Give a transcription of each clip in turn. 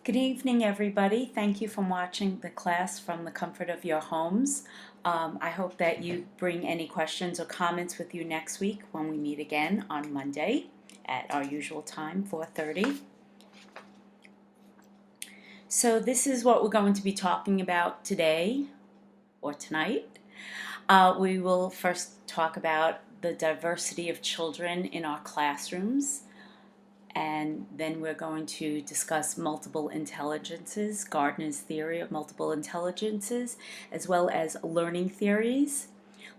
Good evening, everybody. Thank you for watching the class from the comfort of your homes. I hope that you bring any questions or comments with you next week when we meet again on Monday at our usual time, 4:30. So this is what we're going to be talking about today or tonight. We will first talk about the diversity of children in our classrooms. And then we're going to discuss multiple intelligences, Gardner's theory of multiple intelligences, as well as learning theories,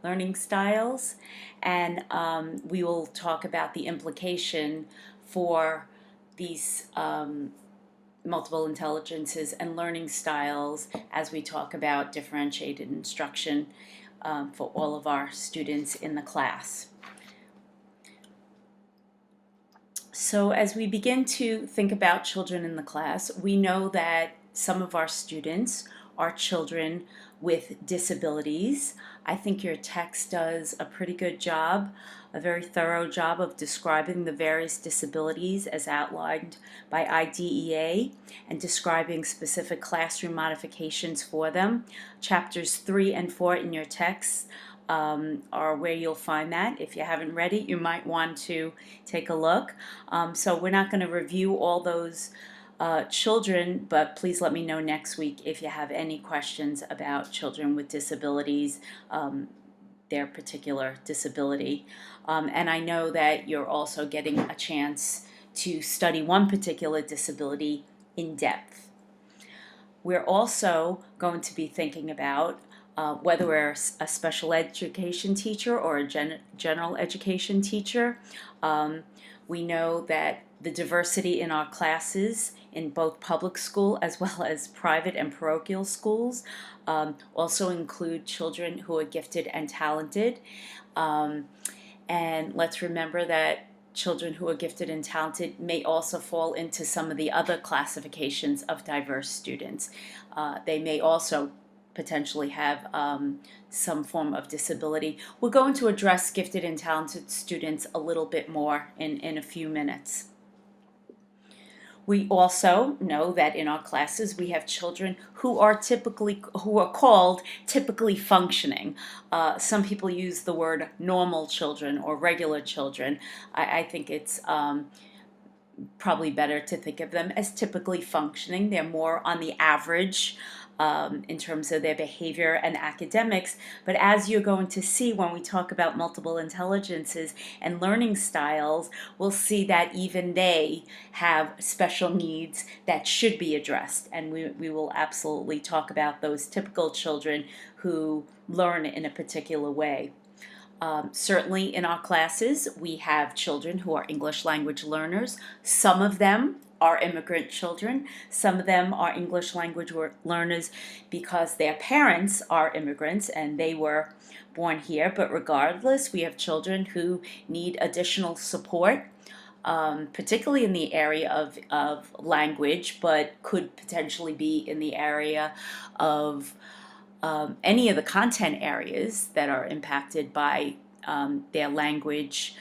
learning styles, and we will talk about the implication for these multiple intelligences and learning styles as we talk about differentiated instruction for all of our students in the class. So as we begin to think about children in the class, we know that some of our students are children with disabilities. I think your text does a pretty good job, a very thorough job of describing the various disabilities as outlined by IDEA and describing specific classroom modifications for them. Chapters 3 and 4 in your text are where you'll find that. If you haven't read it, you might want to take a look. So we're not going to review all those children, but please let me know next week if you have any questions about children with disabilities, their particular disability. And I know that you're also getting a chance to study one particular disability in depth. We're also going to be thinking about whether we're a special education teacher or a general education teacher. We know that the diversity in our classes in both public school as well as private and parochial schools also include children who are gifted and talented. And let's remember that children who are gifted and talented may also fall into some of the other classifications of diverse students. They may also potentially have some form of disability. We're going to address gifted and talented students a little bit more in a few minutes. We also know that in our classes we have children who are called typically functioning. Some people use the word normal children or regular children. I think it's probably better to think of them as typically functioning. They're more on the average in terms of their behavior and academics. But as you're going to see when we talk about multiple intelligences and learning styles, we'll see that even they have special needs that should be addressed. And we will absolutely talk about those typical children who learn in a particular way. Certainly in our classes, we have children who are English language learners. Some of them are immigrant children. Some of them are English language learners because their parents are immigrants and they were born here. But regardless, we have children who need additional support, particularly in the area of language, but could potentially be in the area of any of the content areas that are impacted by their language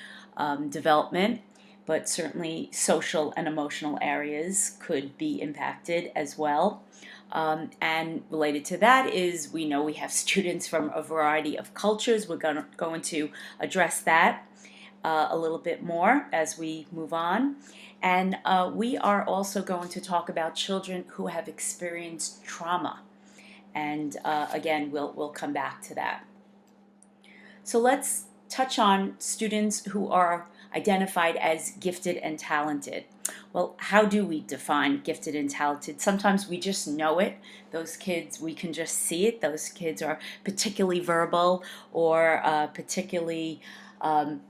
development, but certainly social and emotional areas could be impacted as well. And related to that is we know we have students from a variety of cultures. We're going to address that a little bit more as we move on. And we are also going to talk about children who have experienced trauma. And again, we'll come back to that. So let's touch on students who are identified as gifted and talented. Well, how do we define gifted and talented? Sometimes we just know it. Those kids, we can just see it. Those kids are particularly verbal or particularly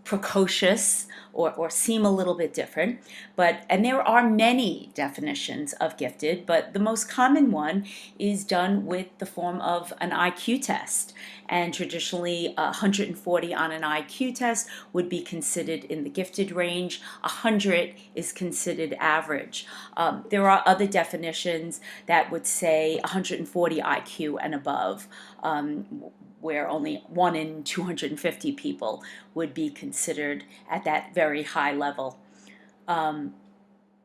precocious or seem a little bit different. And there are many definitions of gifted, but the most common one is done with the form of an IQ test. And traditionally, 140 on an IQ test would be considered in the gifted range. 100 is considered average. There are other definitions that would say 140 IQ and above, where only 1 in 250 people would be considered at that very high level.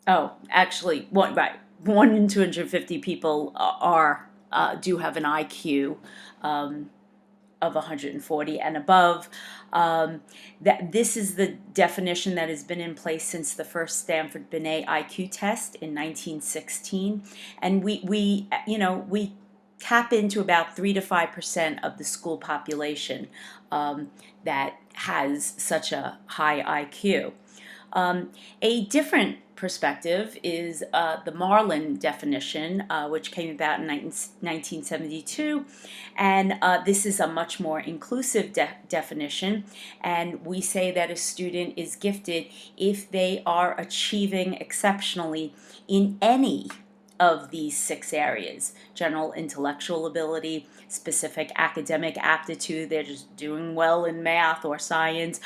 Right. 1 in 250 people do have an IQ of 140 and above. That this is the definition that has been in place since the first Stanford Binet IQ test in 1916, and we tap into about 3 to 5% of the school population that has such a high IQ. A different perspective is the Marlin definition, which came about in 1972, and this is a much more inclusive definition, and we say that a student is gifted if they are achieving exceptionally in any of these 6 areas: general intellectual ability, specific academic aptitude, they're just doing well in math or science,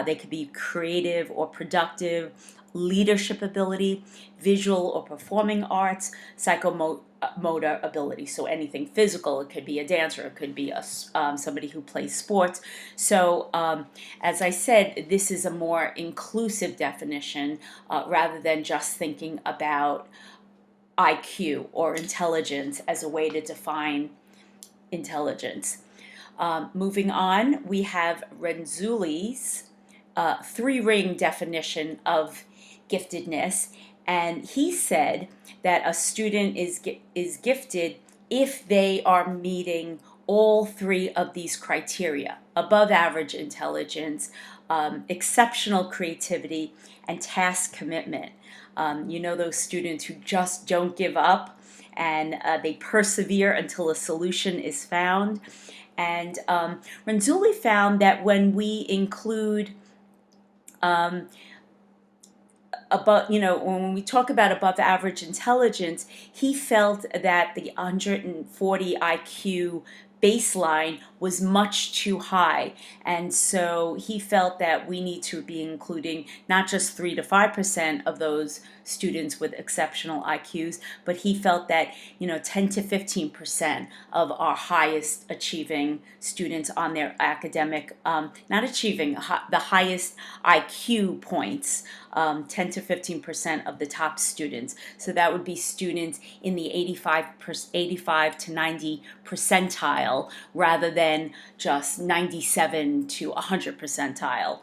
they could be creative or productive, leadership ability, visual or performing arts, psychomotor ability, so anything physical. It could be a dancer, it could be somebody who plays sports. So as I said, this is a more inclusive definition rather than just thinking about IQ or intelligence as a way to define intelligence. Moving on, we have Renzulli's 3-ring definition of giftedness, and he said that a student is gifted if they are meeting all 3 of these criteria: above average intelligence, exceptional creativity, and task commitment. Those students who just don't give up, and they persevere until a solution is found. And Renzulli found that when we include when we talk about above average intelligence, he felt that the 140 IQ baseline was much too high, and so he felt that we need to be including not just 3 to 5% of those students with exceptional IQs, but he felt that 10 to 15% of our highest achieving students on their academic, not achieving the highest IQ points, 10 to 15% of the top students. So that would be students in the 85 to 90 percentile rather than just 97 to 100 percentile.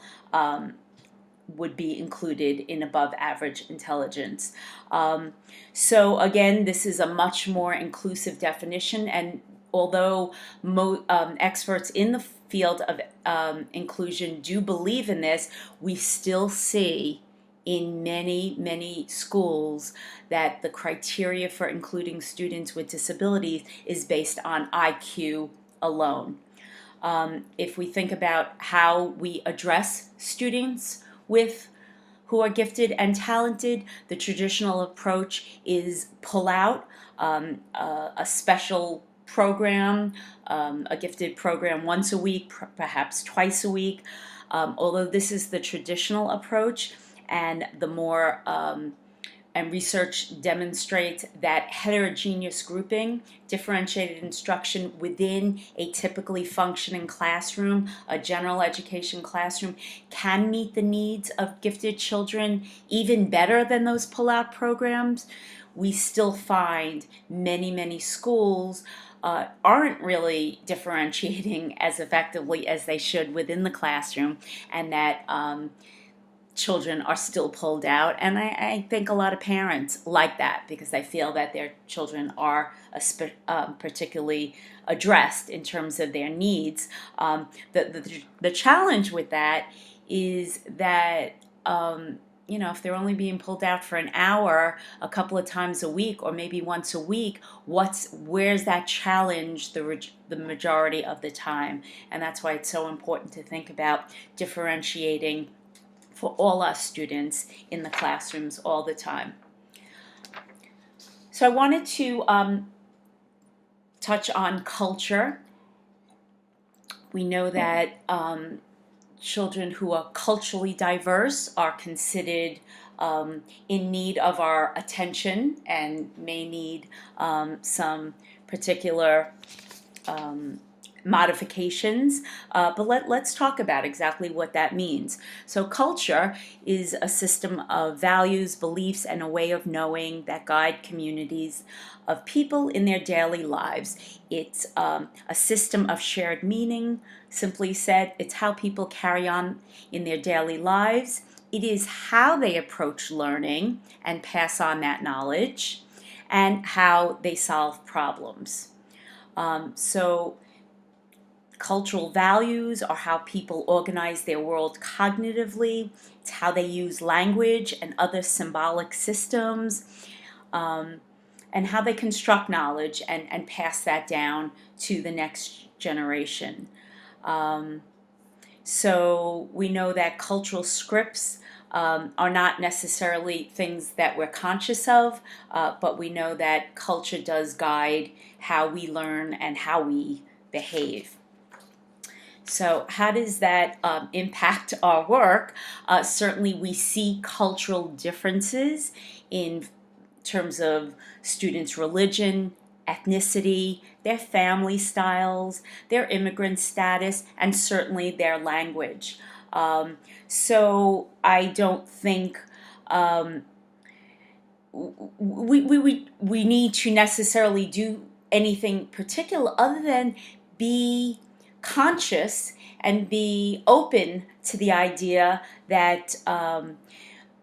Would be included in above average intelligence. So again, this is a much more inclusive definition, and although experts in the field of inclusion do believe in this, we still see in many, many schools that the criteria for including students with disabilities is based on IQ alone. If we think about how we address students who are gifted and talented, the traditional approach is pull out a special program, a gifted program once a week, perhaps twice a week. Although this is the traditional approach, and the more and research demonstrates that heterogeneous grouping, differentiated instruction within a typically functioning classroom, a general education classroom, can meet the needs of gifted children even better than those pull-out programs. We still find many, many schools aren't really differentiating as effectively as they should within the classroom, and that children are still pulled out, and I think a lot of parents like that because they feel that their children are particularly addressed in terms of their needs. The challenge with that is that if they're only being pulled out for an hour a couple of times a week or maybe once a week, where's that challenge the majority of the time? And that's why it's so important to think about differentiating for all our students in the classrooms all the time. So I wanted to touch on culture. We know that children who are culturally diverse are considered in need of our attention and may need some particular modifications, but let's talk about exactly what that means. So, culture is a system of values, beliefs, and a way of knowing that guide communities of people in their daily lives. It's a system of shared meaning. Simply said, it's how people carry on in their daily lives. It is how they approach learning and pass on that knowledge, and how they solve problems. So, cultural values are how people organize their world cognitively. It's how they use language and other symbolic systems, um, and how they construct knowledge and pass that down to the next generation. Um, so we know that cultural scripts are not necessarily things that we're conscious of, but we know that culture does guide how we learn and how we behave. So, how does that impact our work? Certainly, we see cultural differences in terms of students' religion, ethnicity, their family styles, their immigrant status, and certainly their language. So, I don't think we need to necessarily do anything particular other than be conscious and be open to the idea that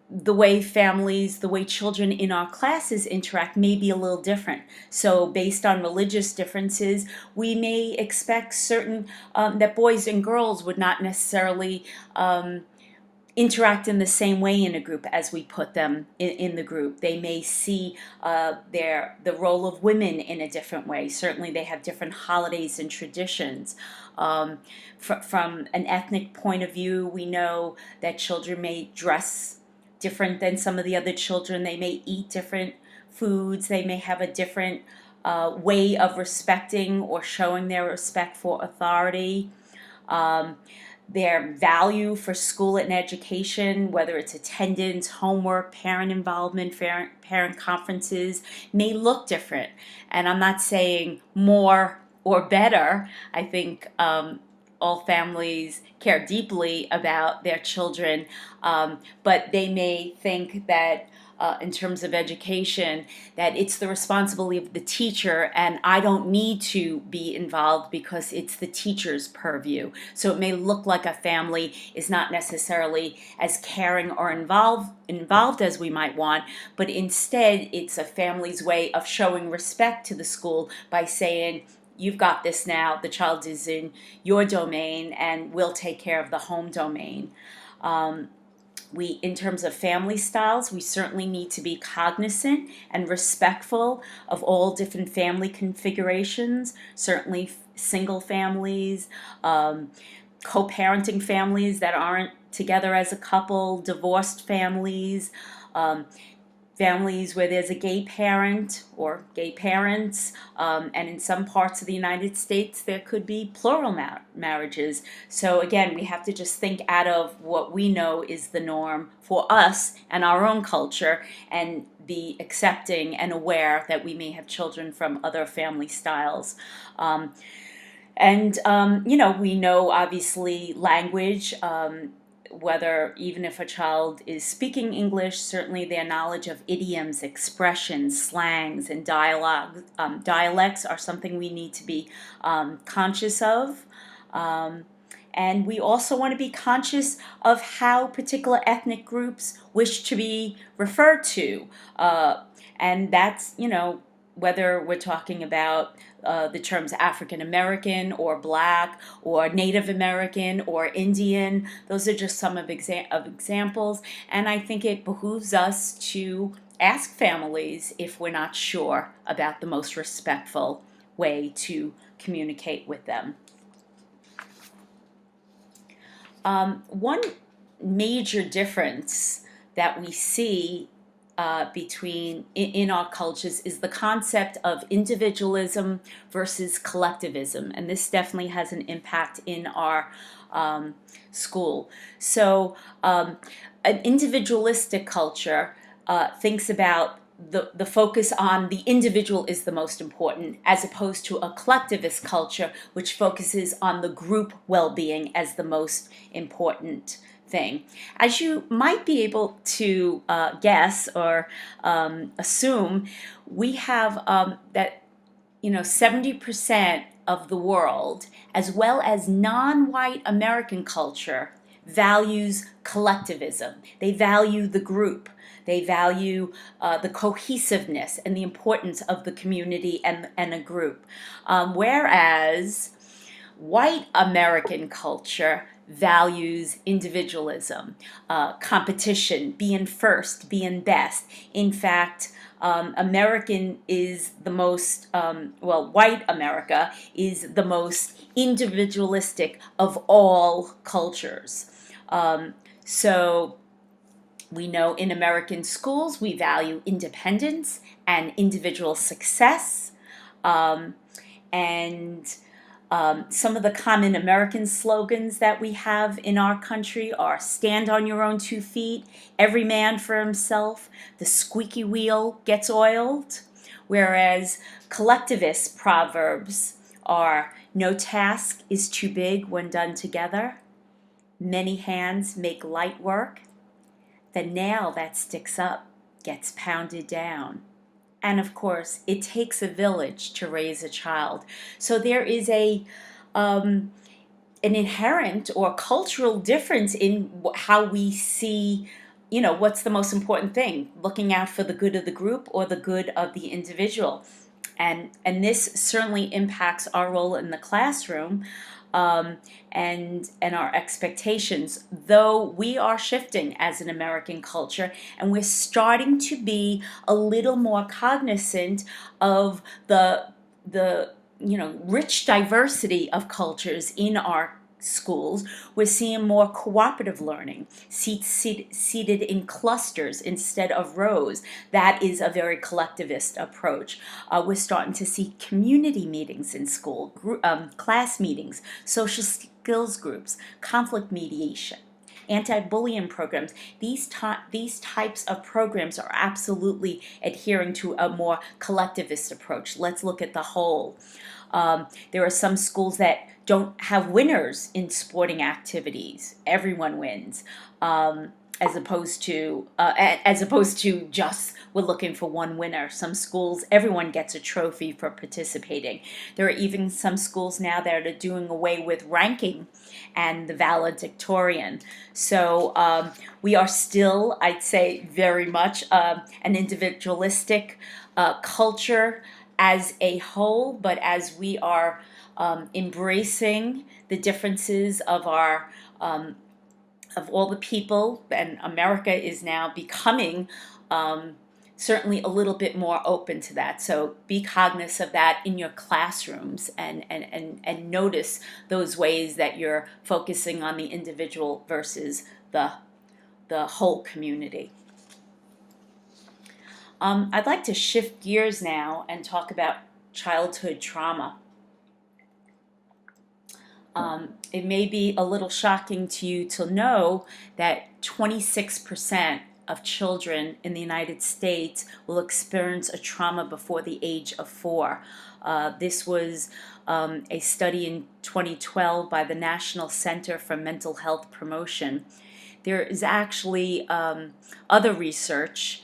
the way families, the way children in our classes interact may be a little different. So, based on religious differences, we may expect certain that boys and girls would not necessarily interact in the same way in a group as we put them in the group. They may see the role of women in a different way. Certainly, they have different holidays and traditions. From an ethnic point of view, we know that children may dress different than some of the other children. They may eat different foods. They may have a different way of respecting or showing their respect for authority. Their value for school and education, whether it's attendance, homework, parent involvement, parent conferences, may look different. And I'm not saying more or better. I think all families care deeply about their children, but they may think that in terms of education, that it's the responsibility of the teacher, and I don't need to be involved because it's the teacher's purview. So it may look like a family is not necessarily as caring or involved as we might want, but instead it's a family's way of showing respect to the school by saying, you've got this now, the child is in your domain, and we'll take care of the home domain. In terms of family styles, we certainly need to be cognizant and respectful of all different family configurations, certainly single families, co-parenting families that aren't together as a couple, divorced families, families where there's a gay parent or gay parents, and in some parts of the United States there could be plural marriages. So again, we have to just think out of what we know is the norm for us and our own culture, and be accepting and aware that we may have children from other family styles. We know obviously language, whether even if a child is speaking English, certainly their knowledge of idioms, expressions, slangs, and dialects are something we need to be conscious of. And we also want to be conscious of how particular ethnic groups wish to be referred to. And that's, whether we're talking about the terms African American or Black or Native American or Indian. Those are just some of examples. And I think it behooves us to ask families if we're not sure about the most respectful way to communicate with them. One major difference that we see between in our cultures is the concept of individualism versus collectivism, and this definitely has an impact in our school. So, an individualistic culture thinks about the focus on the individual is the most important, as opposed to a collectivist culture, which focuses on the group well-being as the most important thing. As you might be able to guess or assume, we have that 70% of the world, as well as non-white American culture, values collectivism. They value the group. They value the cohesiveness and the importance of the community and a group. Whereas white American culture values individualism, competition, being first, being best. In fact, American is the most, white America is the most individualistic of all cultures. So we know in American schools we value independence and individual success. And some of the common American slogans that we have in our country are stand on your own 2 feet, every man for himself, the squeaky wheel gets oiled, whereas collectivist proverbs are no task is too big when done together, many hands make light work, the nail that sticks up gets pounded down. And of course, it takes a village to raise a child. So there is an inherent or cultural difference in how we see, what's the most important thing, looking out for the good of the group or the good of the individual. And this certainly impacts our role in the classroom. And our expectations, though we are shifting as an American culture, and we're starting to be a little more cognizant of the rich diversity of cultures in our schools. We're seeing more cooperative learning, seated in clusters instead of rows. That is a very collectivist approach. We're starting to see community meetings in school, class meetings, social skills groups, conflict mediation, anti-bullying programs. These types of programs are absolutely adhering to a more collectivist approach. Let's look at the whole. There are some schools that don't have winners in sporting activities. Everyone wins, as opposed to just we're looking for one winner. Some schools, everyone gets a trophy for participating. There are even some schools now that are doing away with ranking and the valedictorian. So we are still, I'd say, very much an individualistic culture as a whole, but as we are embracing the differences of our of all the people, and America is now becoming certainly a little bit more open to that. So be cognizant of that in your classrooms, and notice those ways that you're focusing on the individual versus the whole community. I'd like to shift gears now and talk about childhood trauma. It may be a little shocking to you to know that 26% of children in the United States will experience a trauma before the age of 4. This was a study in 2012 by the National Center for Mental Health Promotion. There is actually other research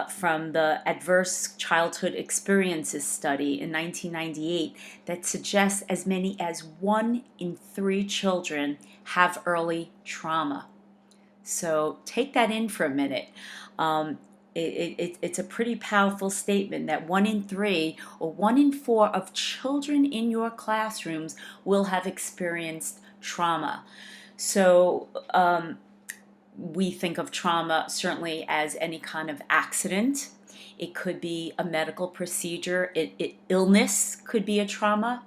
from the Adverse Childhood Experiences study in 1998 that suggests as many as 1 in 3 children have early trauma. So take that in for a minute. It's a pretty powerful statement that 1 in 3 or 1 in 4 of children in your classrooms will have experienced trauma. So we think of trauma certainly as any kind of accident. It could be a medical procedure. Illness could be a trauma.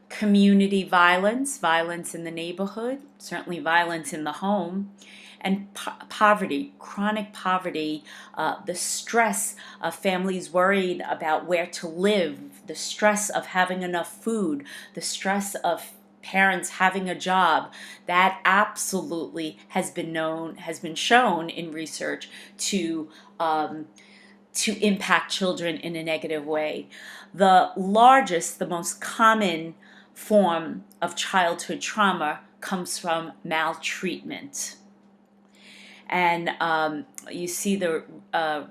Community violence, violence in the neighborhood, certainly violence in the home. And poverty, chronic poverty, the stress of families worried about where to live, the stress of having enough food, the stress of parents having a job, that absolutely has been shown in research to to impact children in a negative way. The largest, the most common form of childhood trauma comes from maltreatment. And you see the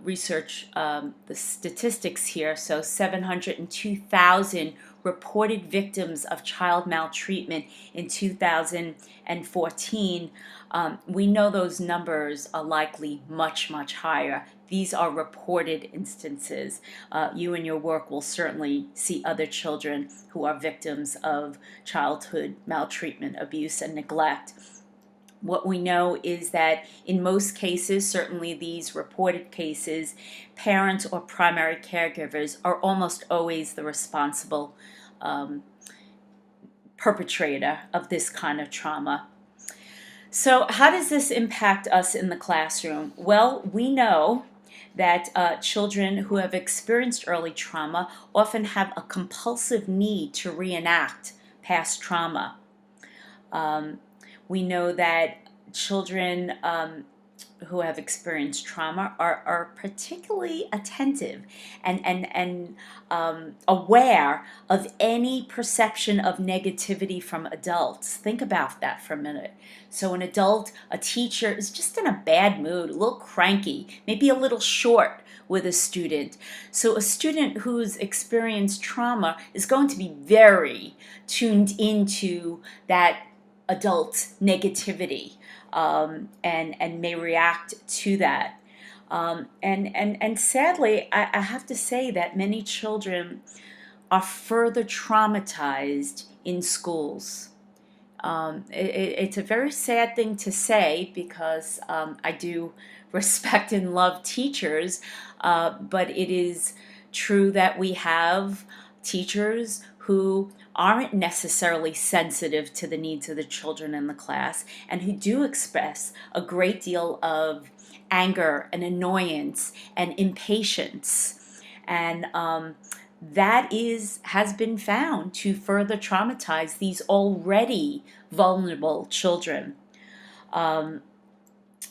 research, the statistics here. So 702,000 reported victims of child maltreatment in 2014. We know those numbers are likely much, much higher. These are reported instances. You in your work will certainly see other children who are victims of childhood maltreatment, abuse, and neglect. What we know is that in most cases, certainly these reported cases, parents or primary caregivers are almost always the responsible perpetrator of this kind of trauma. So how does this impact us in the classroom? Well, we know that children who have experienced early trauma often have a compulsive need to reenact past trauma. We know that children who have experienced trauma are particularly attentive and aware of any perception of negativity from adults. Think about that for a minute. So an adult, a teacher, is just in a bad mood, a little cranky, maybe a little short with a student. So a student who's experienced trauma is going to be very tuned into that adult's negativity, and may react to that. And sadly, I have to say that many children are further traumatized in schools. It's a very sad thing to say because I do respect and love teachers, but it is true that we have teachers who aren't necessarily sensitive to the needs of the children in the class and who do express a great deal of anger and annoyance and impatience. And that has been found to further traumatize these already vulnerable children.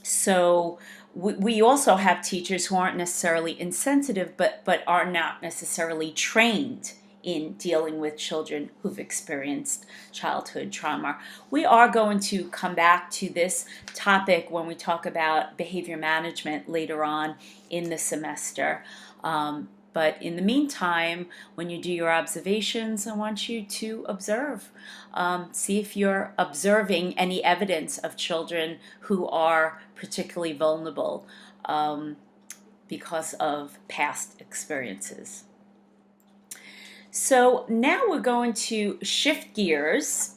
So we also have teachers who aren't necessarily insensitive, but are not necessarily trained in dealing with children who've experienced childhood trauma. We are going to come back to this topic when we talk about behavior management later on in the semester. But in the meantime, when you do your observations, I want you to observe. See if you're observing any evidence of children who are particularly vulnerable because of past experiences. So now we're going to shift gears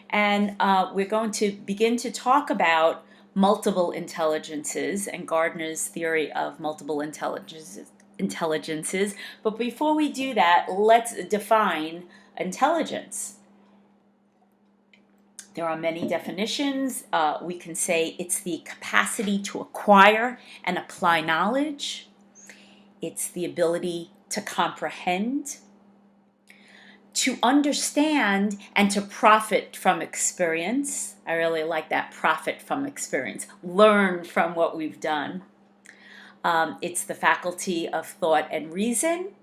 and we're going to begin to talk about multiple intelligences and Gardner's theory of multiple intelligences. But before we do that, let's define intelligence. There are many definitions. We can say it's the capacity to acquire and apply knowledge. It's the ability to comprehend, to understand, and to profit from experience. I really like that, profit from experience. Learn from what we've done. It's the faculty of thought and reason.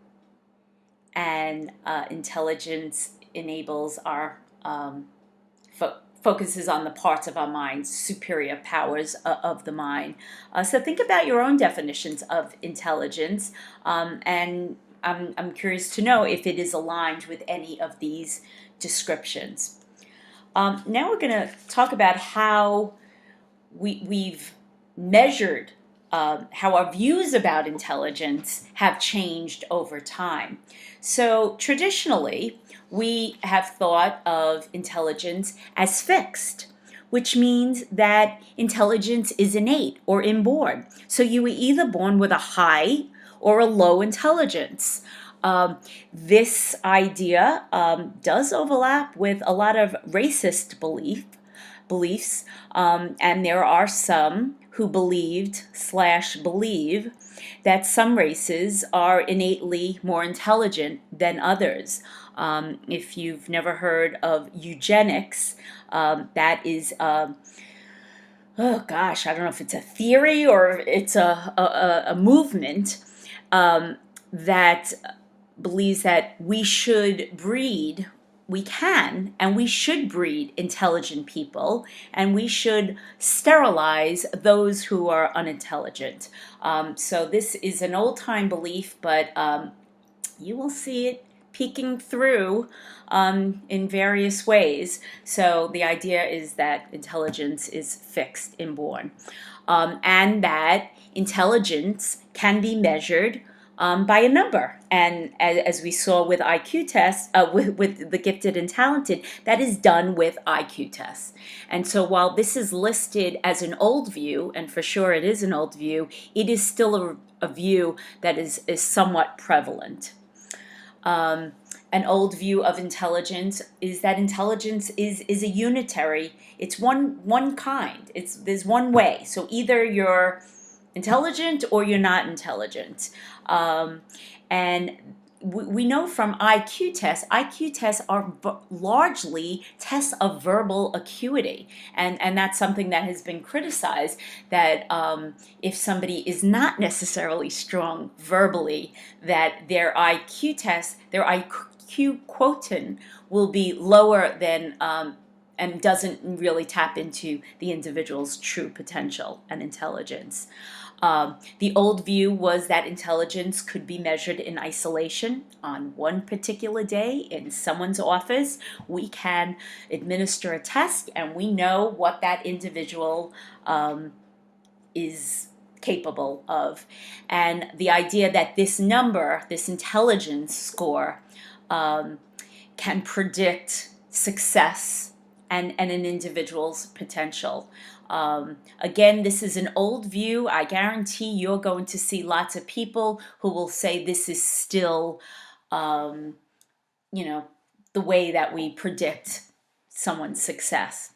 And intelligence enables our, focuses on the parts of our minds, superior powers of the mind. So think about your own definitions of intelligence, and I'm curious to know if it is aligned with any of these descriptions. Now we're going to talk about how we've measured how our views about intelligence have changed over time. So traditionally, we have thought of intelligence as fixed, which means that intelligence is innate or inborn. So you were either born with a high or a low intelligence. This idea does overlap with a lot of racist beliefs, and there are some who believe that some races are innately more intelligent than others. If you've never heard of eugenics, that is oh gosh, I don't know if it's a theory or it's a movement that believes that we can and we should breed intelligent people, and we should sterilize those who are unintelligent. So this is an old time belief, but you will see it peeking through in various ways. So the idea is that intelligence is fixed, inborn, and that intelligence can be measured by a number. And as we saw with IQ tests, with the gifted and talented, that is done with IQ tests. And so while this is listed as an old view, and for sure it is an old view, it is still a view that is somewhat prevalent. An old view of intelligence is that intelligence is a unitary. It's one kind. There's one way. So either you're intelligent or you're not intelligent. And we know from IQ tests are largely tests of verbal acuity. And that's something that has been criticized, that if somebody is not necessarily strong verbally, that their IQ quotient will be lower than, and doesn't really tap into the individual's true potential and intelligence. The old view was that intelligence could be measured in isolation. On one particular day in someone's office, we can administer a test and we know what that individual is capable of. And the idea that this number, this intelligence score, can predict success and an individual's potential. Again, this is an old view. I guarantee you're going to see lots of people who will say this is still, the way that we predict someone's success.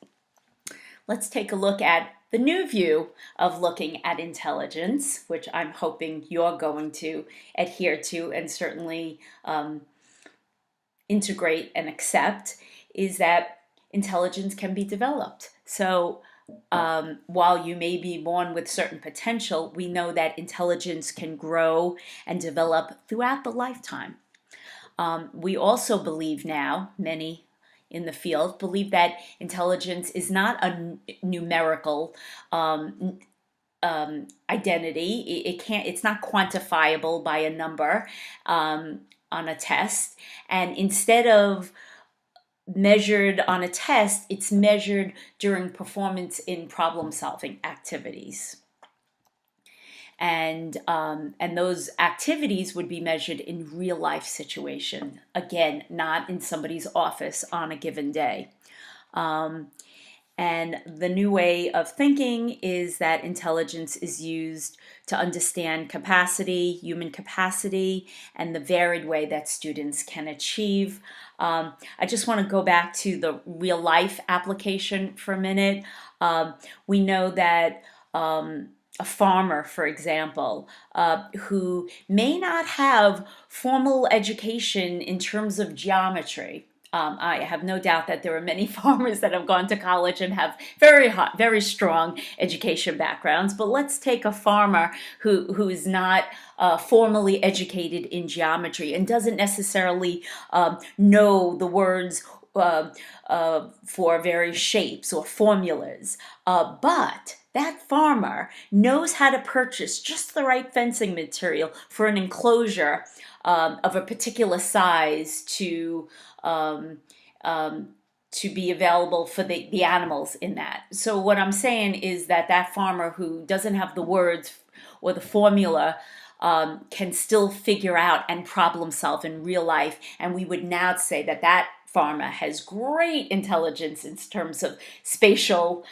Let's take a look at the new view of looking at intelligence, which I'm hoping you're going to adhere to and certainly integrate and accept, is that intelligence can be developed. So while you may be born with certain potential, we know that intelligence can grow and develop throughout the lifetime. We also believe now, many in the field believe, that intelligence is not a numerical identity. It's not quantifiable by a number on a test. And instead of measured on a test, it's measured during performance in problem-solving activities. And those activities would be measured in real-life situation. Again, not in somebody's office on a given day. And the new way of thinking is that intelligence is used to understand capacity, human capacity, and the varied way that students can achieve. I just want to go back to the real life application for a minute. We know that a farmer, for example, who may not have formal education in terms of geometry. I have no doubt that there are many farmers that have gone to college and have very strong education backgrounds. But let's take a farmer who is not formally educated in geometry and doesn't necessarily know the words for various shapes or formulas. But that farmer knows how to purchase just the right fencing material for an enclosure of a particular size to be available for the animals in that. So what I'm saying is that farmer who doesn't have the words or the formula can still figure out and problem solve in real life. And we would now say that farmer has great intelligence in terms of spatial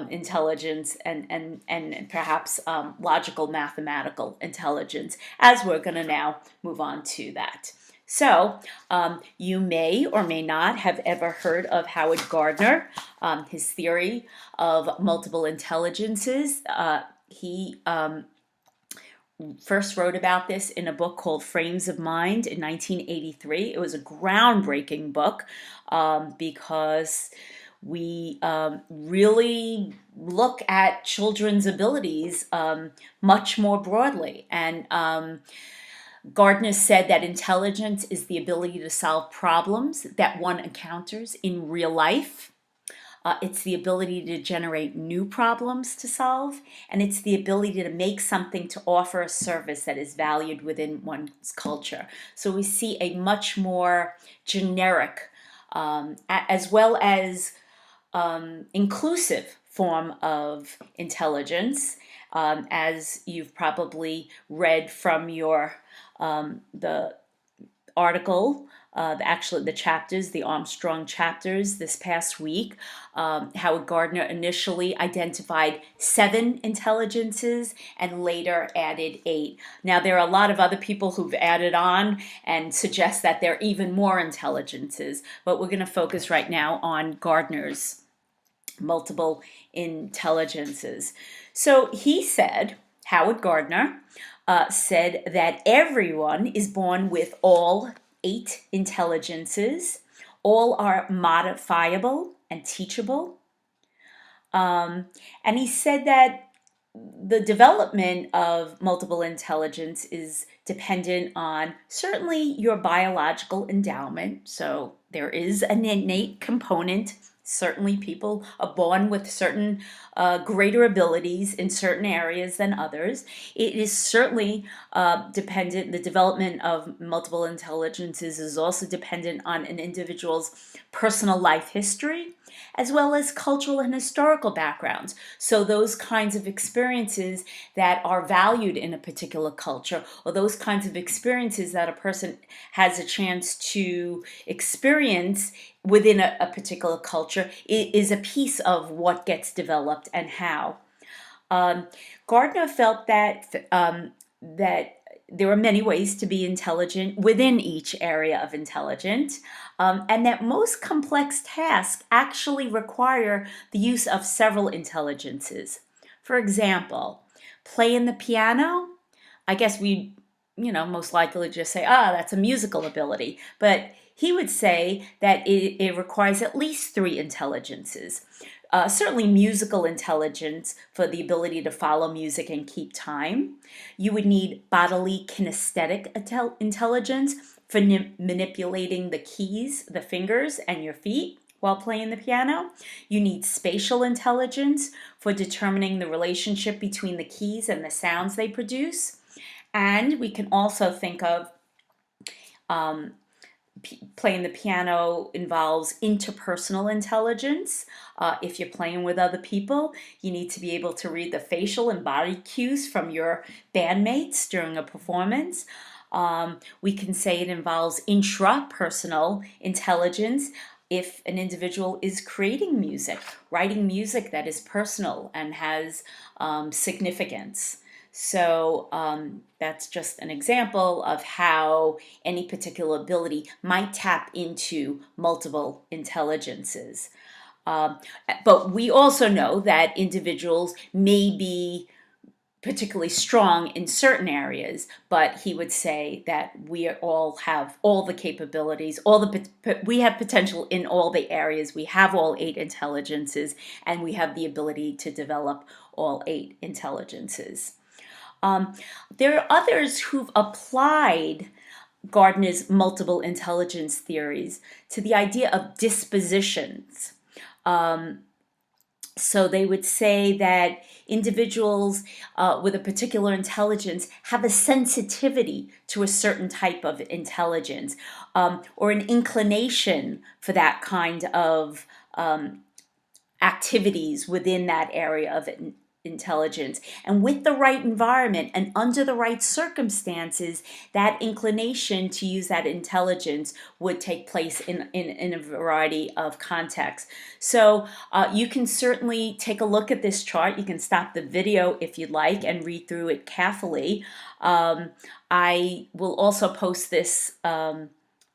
intelligence and perhaps logical mathematical intelligence, as we're going to now move on to that. So you may or may not have ever heard of Howard Gardner, his theory of multiple intelligences. He first wrote about this in a book called Frames of Mind in 1983. It was a groundbreaking book because we really look at children's abilities much more broadly. And Gardner said that intelligence is the ability to solve problems that one encounters in real life. It's the ability to generate new problems to solve, and it's the ability to make something to offer a service that is valued within one's culture. So we see a much more generic, as well as inclusive form of intelligence, as you've probably read from your the article, actually the chapters, the Armstrong chapters this past week. Howard Gardner initially identified 7 intelligences and later added 8. Now, there are a lot of other people who've added on and suggest that there are even more intelligences, but we're going to focus right now on Gardner's multiple intelligences. So he said, Howard Gardner said that everyone is born with all 8 intelligences. All are modifiable and teachable. And he said that the development of multiple intelligence is dependent on certainly your biological endowment. So there is an innate component. Certainly, people are born with certain greater abilities in certain areas than others. It is certainly dependent, the development of multiple intelligences is also dependent on an individual's personal life history, as well as cultural and historical backgrounds. So those kinds of experiences that are valued in a particular culture, or those kinds of experiences that a person has a chance to experience within a particular culture, is a piece of what gets developed and how. Gardner felt that there are many ways to be intelligent within each area of intelligence, and that most complex tasks actually require the use of several intelligences. For example, playing the piano, I guess we, most likely just say, that's a musical ability. But he would say that it requires at least 3 intelligences. Certainly musical intelligence for the ability to follow music and keep time. You would need bodily kinesthetic intelligence for manipulating the keys, the fingers, and your feet while playing the piano. You need spatial intelligence for determining the relationship between the keys and the sounds they produce. And we can also think of playing the piano involves interpersonal intelligence. If you're playing with other people, you need to be able to read the facial and body cues from your bandmates during a performance. We can say it involves intrapersonal intelligence if an individual is creating music, writing music that is personal and has significance. So that's just an example of how any particular ability might tap into multiple intelligences. But we also know that individuals may be particularly strong in certain areas, but he would say that we all have all the capabilities, we have potential in all the areas. We have all 8 intelligences, and we have the ability to develop all 8 intelligences. There are others who've applied Gardner's multiple intelligence theories to the idea of dispositions. So they would say that individuals with a particular intelligence have a sensitivity to a certain type of intelligence, or an inclination for that kind of activities within that area of intelligence. And with the right environment and under the right circumstances, that inclination to use that intelligence would take place in a variety of contexts. So you can certainly take a look at this chart. You can stop the video if you'd like and read through it carefully. I will also post this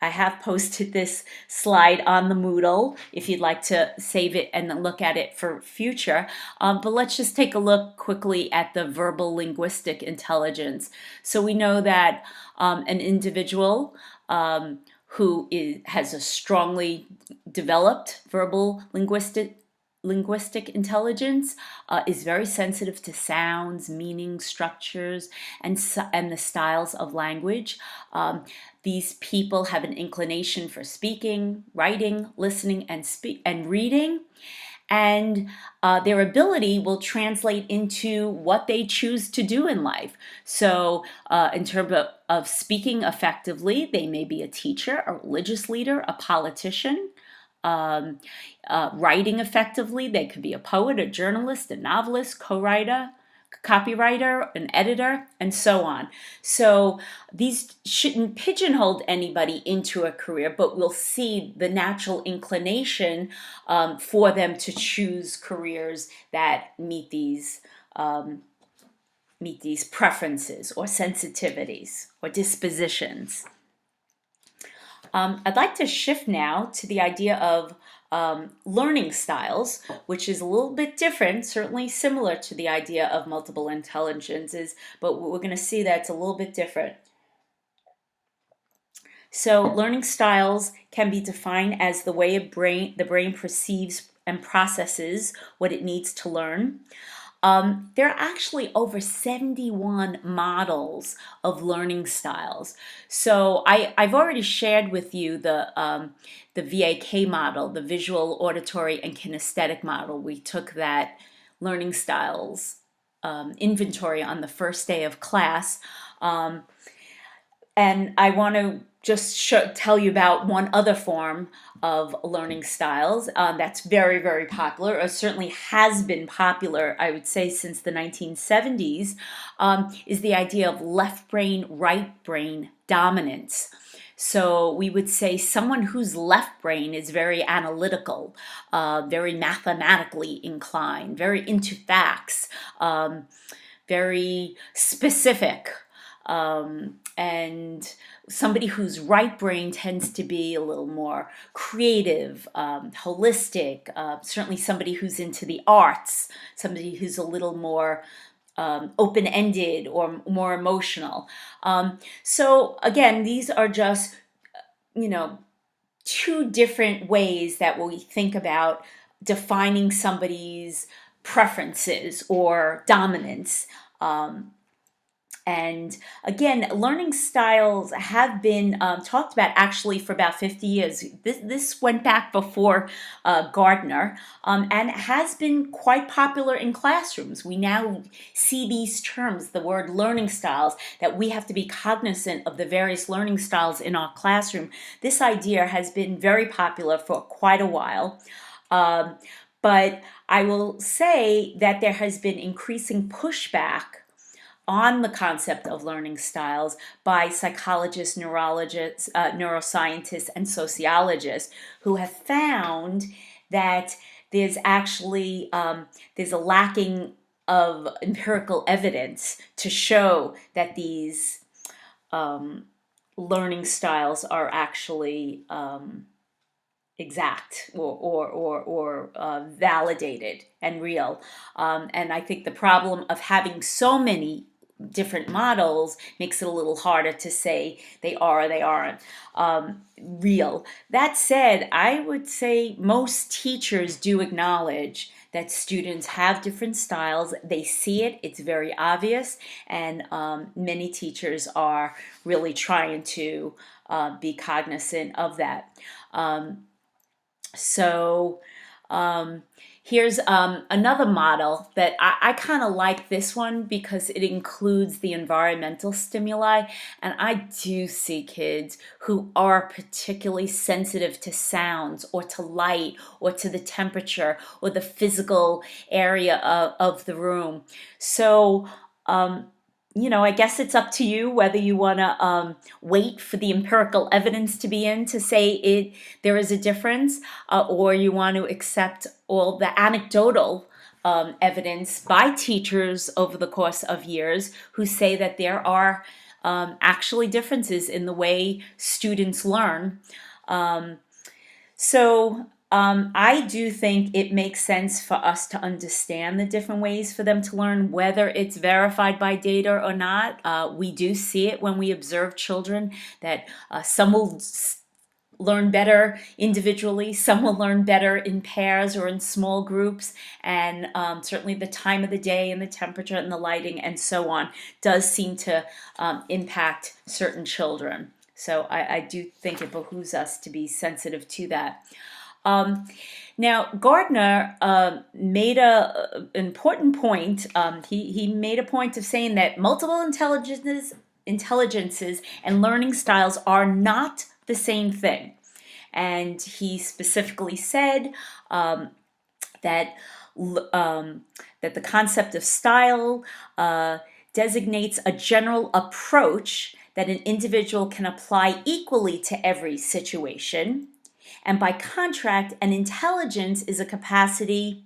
I have posted this slide on the Moodle if you'd like to save it and look at it for future. But let's just take a look quickly at the verbal linguistic intelligence. So we know that an individual who has a strongly developed verbal linguistic linguistic intelligence is very sensitive to sounds, meanings, structures, and the styles of language. These people have an inclination for speaking, writing, listening, and reading. And their ability will translate into what they choose to do in life. So, in terms of speaking effectively, they may be a teacher, a religious leader, a politician. Writing effectively, they could be a poet, a journalist, a novelist, co-writer, copywriter, an editor, and so on. So these shouldn't pigeonhole anybody into a career, but we'll see the natural inclination for them to choose careers that meet these preferences or sensitivities or dispositions. I'd like to shift now to the idea of learning styles, which is a little bit different, certainly similar to the idea of multiple intelligences, but we're going to see that it's a little bit different. So learning styles can be defined as the way the brain perceives and processes what it needs to learn. There are actually over 71 models of learning styles. So I've already shared with you the VAK model, the visual, auditory, and kinesthetic model. We took that learning styles inventory on the first day of class. And I want to just tell you about one other form of learning styles that's very, very popular, or certainly has been popular, I would say, since the 1970s, is the idea of left brain, right brain dominance. So we would say someone whose left brain is very analytical, very mathematically inclined, very into facts, very specific, and somebody whose right brain tends to be a little more creative, holistic, certainly somebody who's into the arts, somebody who's a little more open-ended or more emotional. So again, these are just, two different ways that we think about defining somebody's preferences or dominance. And again, learning styles have been talked about actually for about 50 years. This went back before Gardner and has been quite popular in classrooms. We now see these terms, the word learning styles, that we have to be cognizant of the various learning styles in our classroom. This idea has been very popular for quite a while. But I will say that there has been increasing pushback on the concept of learning styles by psychologists, neurologists, neuroscientists, and sociologists who have found that there's actually there's a lacking of empirical evidence to show that these learning styles are actually exact or validated and real. And I think the problem of having so many different models makes it a little harder to say they are or they aren't real. That said, I would say most teachers do acknowledge that students have different styles. They see it, it's very obvious, and many teachers are really trying to be cognizant of that. Here's another model that I kind of like this one because it includes the environmental stimuli, and I do see kids who are particularly sensitive to sounds or to light or to the temperature or the physical area of the room. So I guess it's up to you whether you want to wait for the empirical evidence to be in to say there is a difference, or you want to accept all the anecdotal evidence by teachers over the course of years who say that there are actually differences in the way students learn. I do think it makes sense for us to understand the different ways for them to learn, whether it's verified by data or not. We do see it when we observe children that some will learn better individually. Some will learn better in pairs or in small groups. And certainly the time of the day and the temperature and the lighting and so on does seem to impact certain children. So I do think it behooves us to be sensitive to that. Um, Now, Gardner made an important point. He made a point of saying that multiple intelligences and learning styles are not the same thing. And he specifically said that that the concept of style designates a general approach that an individual can apply equally to every situation. And by contrast, an intelligence is a capacity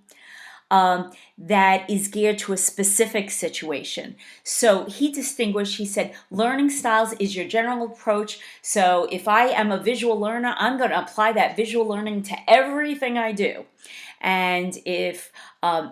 that is geared to a specific situation. So he distinguished, he said, learning styles is your general approach. So if I am a visual learner, I'm going to apply that visual learning to everything I do. And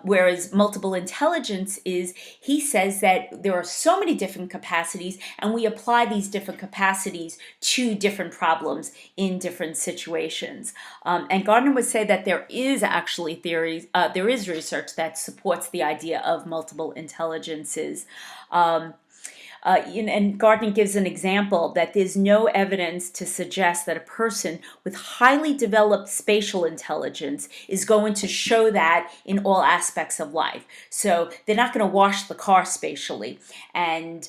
whereas multiple intelligence is, he says that there are so many different capacities and we apply these different capacities to different problems in different situations. And Gardner would say that there is actually there is research that supports the idea of multiple intelligences. And Gardner gives an example that there's no evidence to suggest that a person with highly developed spatial intelligence is going to show that in all aspects of life. So they're not going to wash the car spatially and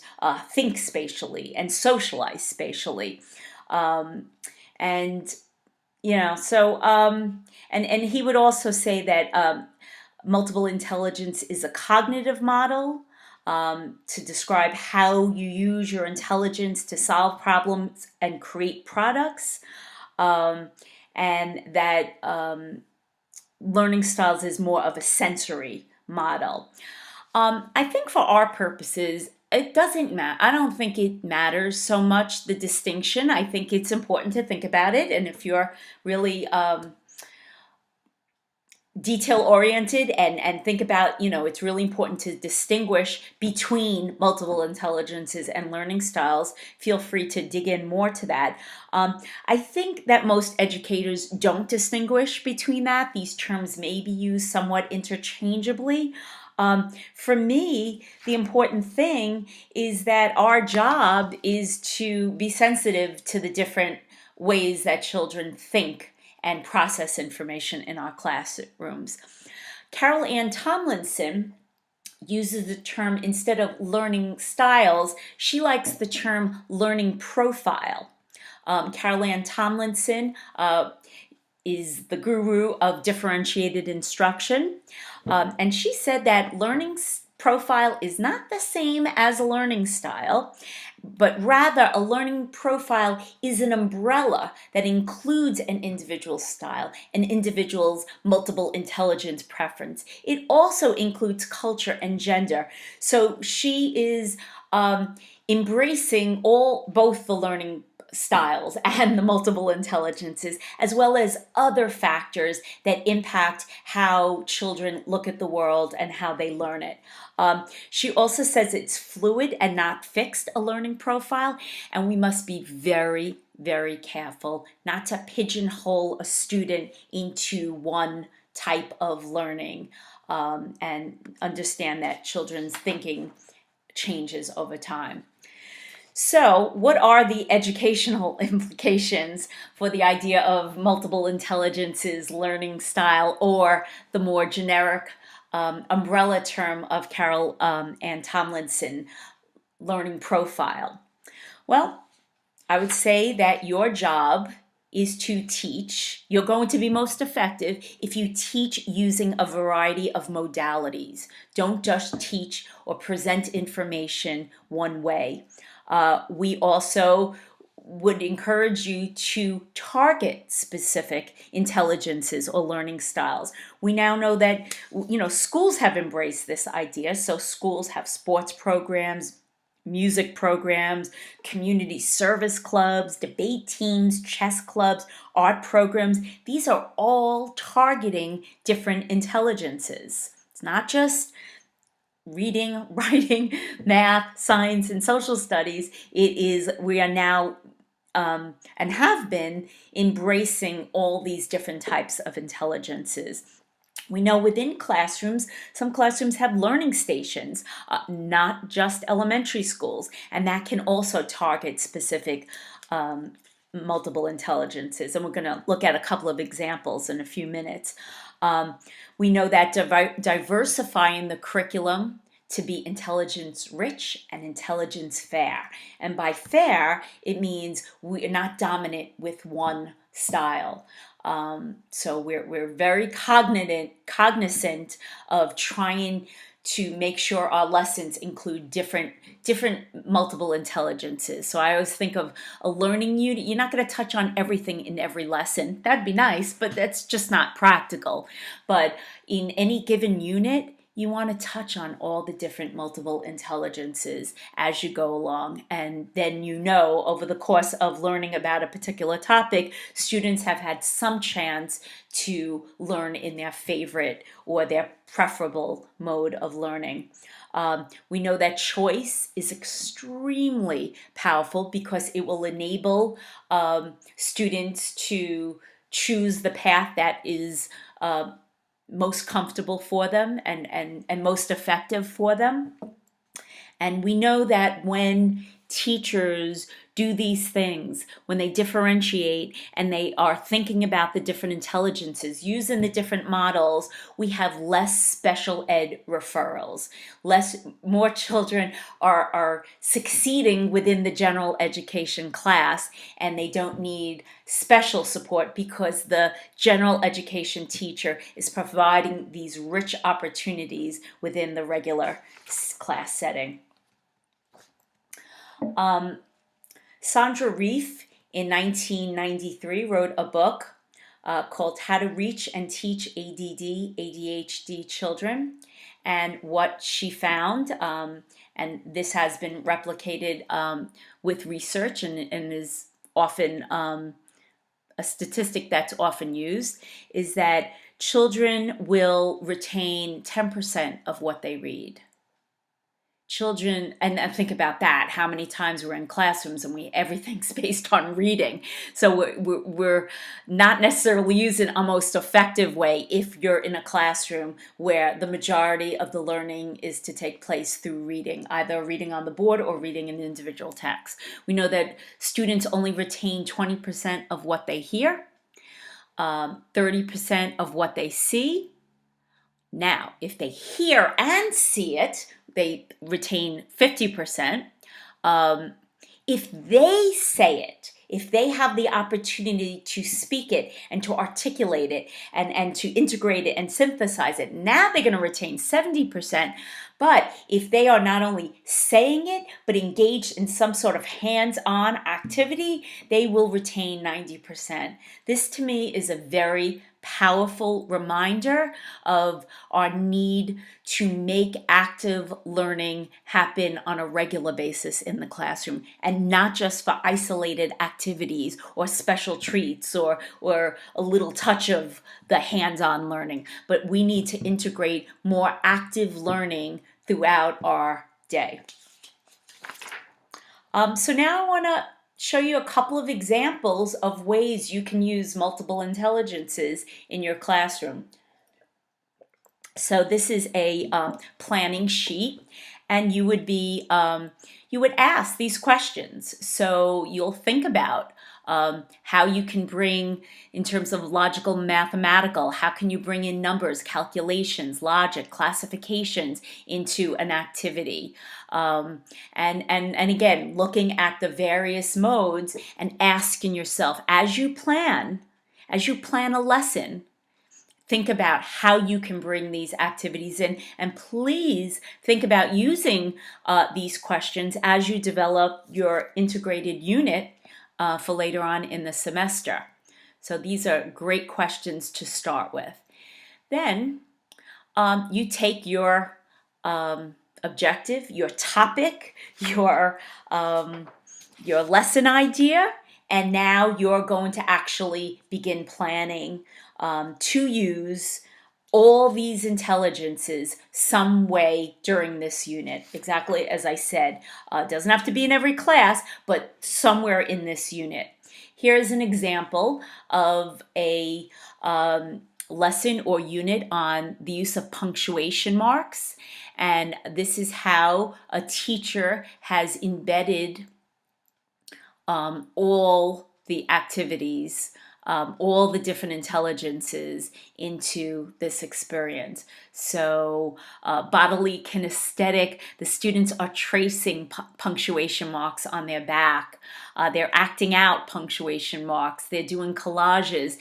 think spatially and socialize spatially. And he would also say that multiple intelligence is a cognitive model to describe how you use your intelligence to solve problems and create products, and that learning styles is more of a sensory model. I think for our purposes, it doesn't matter. I don't think it matters so much, the distinction. I think it's important to think about it. And if you're really detail oriented and think about, it's really important to distinguish between multiple intelligences and learning styles, feel free to dig in more to that. I think that most educators don't distinguish between that. These terms may be used somewhat interchangeably. For me, the important thing is that our job is to be sensitive to the different ways that children think and process information in our classrooms. Carol Ann Tomlinson uses the term, instead of learning styles, she likes the term learning profile. Carol Ann Tomlinson is the guru of differentiated instruction. And she said that learning profile is not the same as a learning style, but rather a learning profile is an umbrella that includes an individual's style, an individual's multiple intelligence preference. It also includes culture and gender. So she is embracing both the learning styles and the multiple intelligences, as well as other factors that impact how children look at the world and how they learn it. She also says it's fluid and not fixed, a learning profile, and we must be very, very careful not to pigeonhole a student into one type of learning, and understand that children's thinking changes over time. So, what are the educational implications for the idea of multiple intelligences, learning style, or the more generic umbrella term of Carol Ann Tomlinson, learning profile? Well, I would say that your job is to teach. You're going to be most effective if you teach using a variety of modalities. Don't just teach or present information one way. We also would encourage you to target specific intelligences or learning styles. We now know that, schools have embraced this idea. So schools have sports programs, music programs, community service clubs, debate teams, chess clubs, art programs. These are all targeting different intelligences. It's not just reading, writing, math, science, and social studies. We are now and have been embracing all these different types of intelligences. We know within classrooms, some classrooms have learning stations, not just elementary schools, and that can also target specific multiple intelligences. And we're going to look at a couple of examples in a few minutes. We know that diversifying the curriculum to be intelligence rich and intelligence fair. And by fair, it means we're not dominant with one style. So we're very cognizant of trying to make sure our lessons include different multiple intelligences. So I always think of a learning unit. You're not going to touch on everything in every lesson. That'd be nice, but that's just not practical. But in any given unit, you want to touch on all the different multiple intelligences as you go along. And then over the course of learning about a particular topic, students have had some chance to learn in their favorite or their preferable mode of learning. We know that choice is extremely powerful because it will enable students to choose the path that is most comfortable for them and most effective for them. And we know that when teachers do these things, when they differentiate and they are thinking about the different intelligences, using the different models, we have less special ed referrals. More children are succeeding within the general education class, and they don't need special support because the general education teacher is providing these rich opportunities within the regular class setting. Sandra Reif in 1993 wrote a book called How to Reach and Teach ADD, ADHD Children. And what she found, and this has been replicated with research and is often a statistic that's often used, is that children will retain 10% of what they read. Children, and think about that, how many times we're in classrooms and everything's based on reading. So we're not necessarily using a most effective way if you're in a classroom where the majority of the learning is to take place through reading, either reading on the board or reading an individual text. We know that students only retain 20% of what they hear, 30% of what they see. Now, if they hear and see it, they retain 50%. If they say it, if they have the opportunity to speak it and to articulate it and to integrate it and synthesize it, now they're going to retain 70%. But if they are not only saying it, but engaged in some sort of hands-on activity, they will retain 90%. This to me is a very powerful reminder of our need to make active learning happen on a regular basis in the classroom, and not just for isolated activities or special treats or a little touch of the hands-on learning, but we need to integrate more active learning throughout our day. So now I want to show you a couple of examples of ways you can use multiple intelligences in your classroom. So this is a planning sheet, and you would ask these questions. So you'll think about how you can bring, in terms of logical, mathematical, how can you bring in numbers, calculations, logic, classifications into an activity? And again, looking at the various modes and asking yourself, as you plan a lesson, think about how you can bring these activities in, and please think about using these questions as you develop your integrated unit for later on in the semester. So these are great questions to start with. Then you take your objective, your topic, your lesson idea, and now you're going to actually begin planning to use all these intelligences some way during this unit. Exactly as I said, it doesn't have to be in every class, but somewhere in this unit. Here's an example of a lesson or unit on the use of punctuation marks. And this is how a teacher has embedded all the activities, all the different intelligences into this experience. So, bodily kinesthetic, the students are tracing punctuation marks on their back. They're acting out punctuation marks. They're doing collages.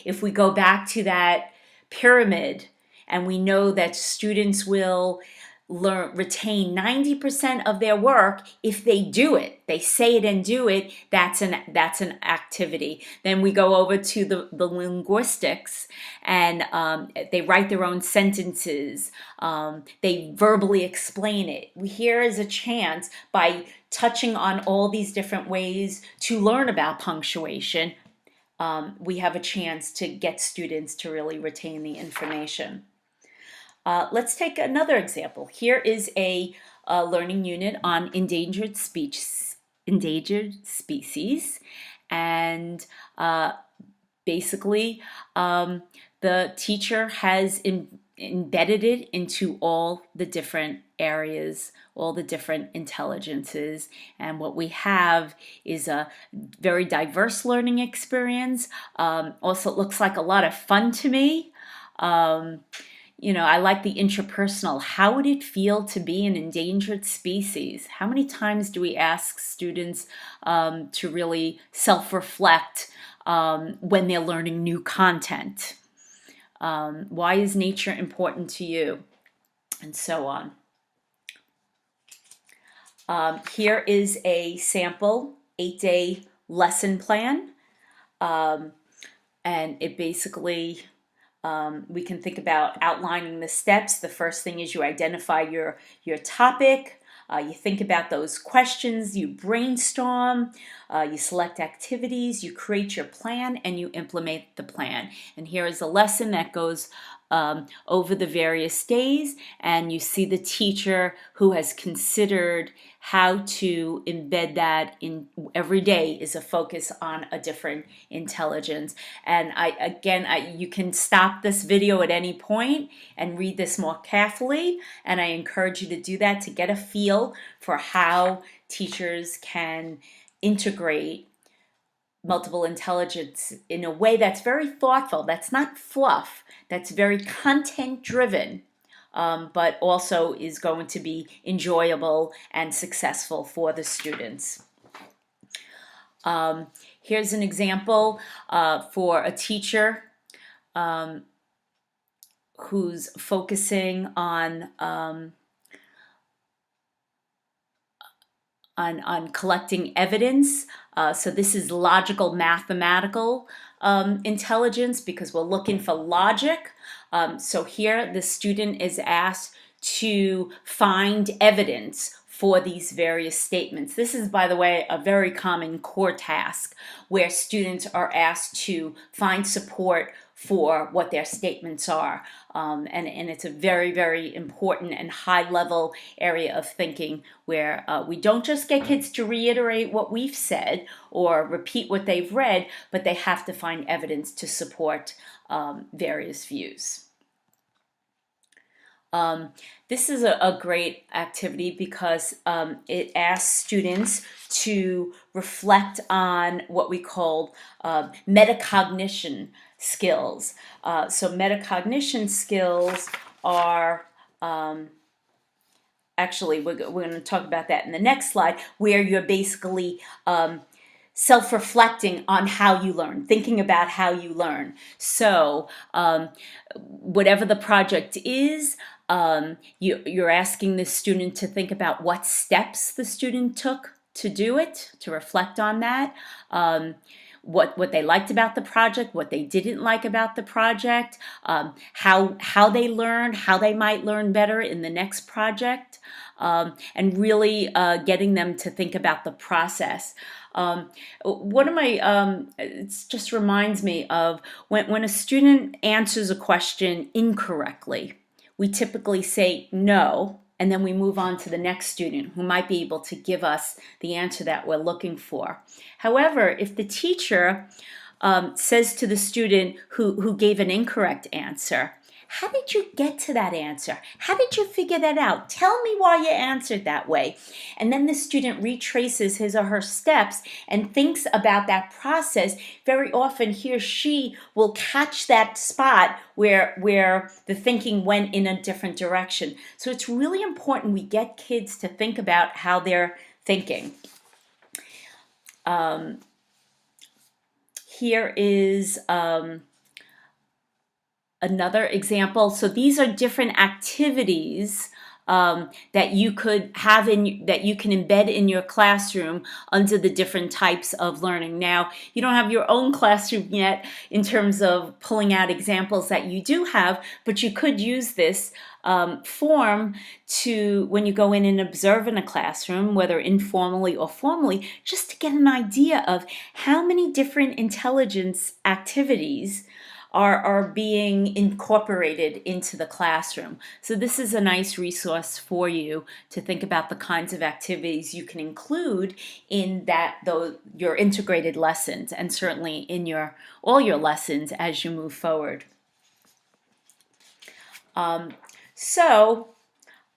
If we go back to that pyramid, and we know that students will retain 90% of their work if they do it. They say it and do it. That's an activity. Then we go over to the linguistics, and they write their own sentences. They verbally explain it. Here is a chance, by touching on all these different ways to learn about punctuation, we have a chance to get students to really retain the information. Let's take another example. Here is a learning unit on endangered species, and basically the teacher has embedded it into all the different areas, all the different intelligences, and what we have is a very diverse learning experience. Also, it looks like a lot of fun to me. I like the interpersonal. How would it feel to be an endangered species? How many times do we ask students to really self-reflect when they're learning new content? Why is nature important to you? And so on. Here is a sample 8-day lesson plan. And it basically, we can think about outlining the steps. The first thing is you identify your topic. You think about those questions, you brainstorm, you select activities, you create your plan, and you implement the plan. And here is a lesson that goes over the various days, and you see the teacher who has considered how to embed that in every day is a focus on a different intelligence. And you can stop this video at any point and read this more carefully, and I encourage you to do that to get a feel for how teachers can integrate multiple intelligence in a way that's very thoughtful, that's not fluff, that's very content driven, but also is going to be enjoyable and successful for the students. Here's an example for a teacher who's focusing on collecting evidence. So this is logical mathematical intelligence, because we're looking for logic. So here the student is asked to find evidence for these various statements. This is, by the way, a very common core task where students are asked to find support for what their statements are. And it's a very, very important and high level area of thinking where we don't just get kids to reiterate what we've said or repeat what they've read, but they have to find evidence to support various views. This is a great activity because it asks students to reflect on what we call metacognition skills. So metacognition skills are, actually we're going to talk about that in the next slide, where you're basically self-reflecting on how you learn, thinking about how you learn. So whatever the project is, you're asking the student to think about what steps the student took to do it, to reflect on that, what they liked about the project, what they didn't like about the project, how they learned, how they might learn better in the next project, and really getting them to think about the process. One of my, it just reminds me of when a student answers a question incorrectly, we typically say no, and then we move on to the next student who might be able to give us the answer that we're looking for. However, if the teacher says to the student who gave an incorrect answer, how did you get to that answer? How did you figure that out? Tell me why you answered that way. And then the student retraces his or her steps and thinks about that process. Very often he or she will catch that spot where the thinking went in a different direction. So it's really important we get kids to think about how they're thinking. Here is another example. So these are different activities that you could have that you can embed in your classroom under the different types of learning. Now, you don't have your own classroom yet in terms of pulling out examples that you do have, but you could use this form to, when you go in and observe in a classroom, whether informally or formally, just to get an idea of how many different intelligence activities are being incorporated into the classroom. So this is a nice resource for you to think about the kinds of activities you can include in your integrated lessons, and certainly in all your lessons as you move forward. Kind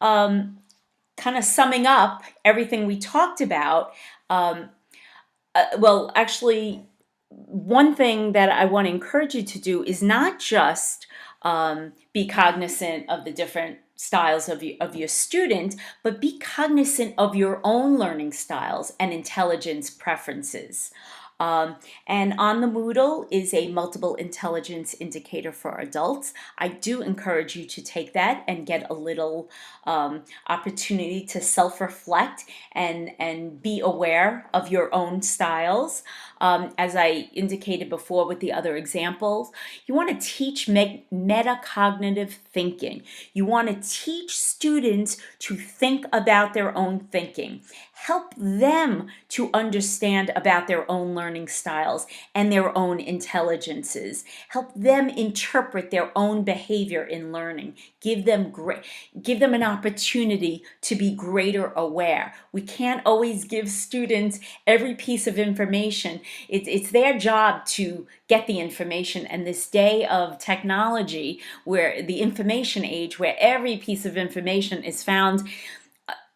of summing up everything we talked about, well, actually, one thing that I want to encourage you to do is not just be cognizant of the different styles of your student, but be cognizant of your own learning styles and intelligence preferences. And on the Moodle is a multiple intelligence indicator for adults. I do encourage you to take that and get a little opportunity to self-reflect and be aware of your own styles. As I indicated before with the other examples, you want to teach metacognitive thinking. You want to teach students to think about their own thinking. Help them to understand about their own learning styles and their own intelligences. Help them interpret their own behavior in learning. Give them an opportunity to be greater aware. We can't always give students every piece of information. It's their job to get the information. And this day of technology, where the information age, where every piece of information is found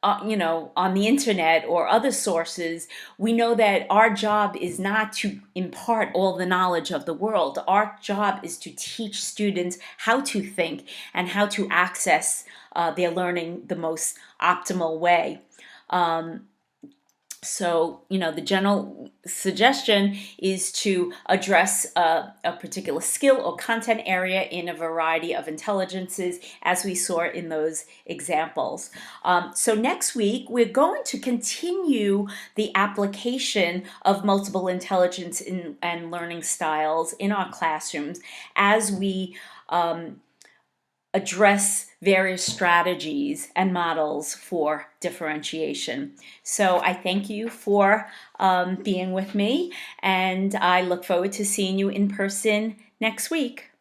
on the internet or other sources, we know that our job is not to impart all the knowledge of the world. Our job is to teach students how to think and how to access their learning the most optimal way. So, the general suggestion is to address a particular skill or content area in a variety of intelligences, as we saw in those examples. So next week, we're going to continue the application of multiple intelligence and learning styles in our classrooms as we address various strategies and models for differentiation. So I thank you for being with me, and I look forward to seeing you in person next week.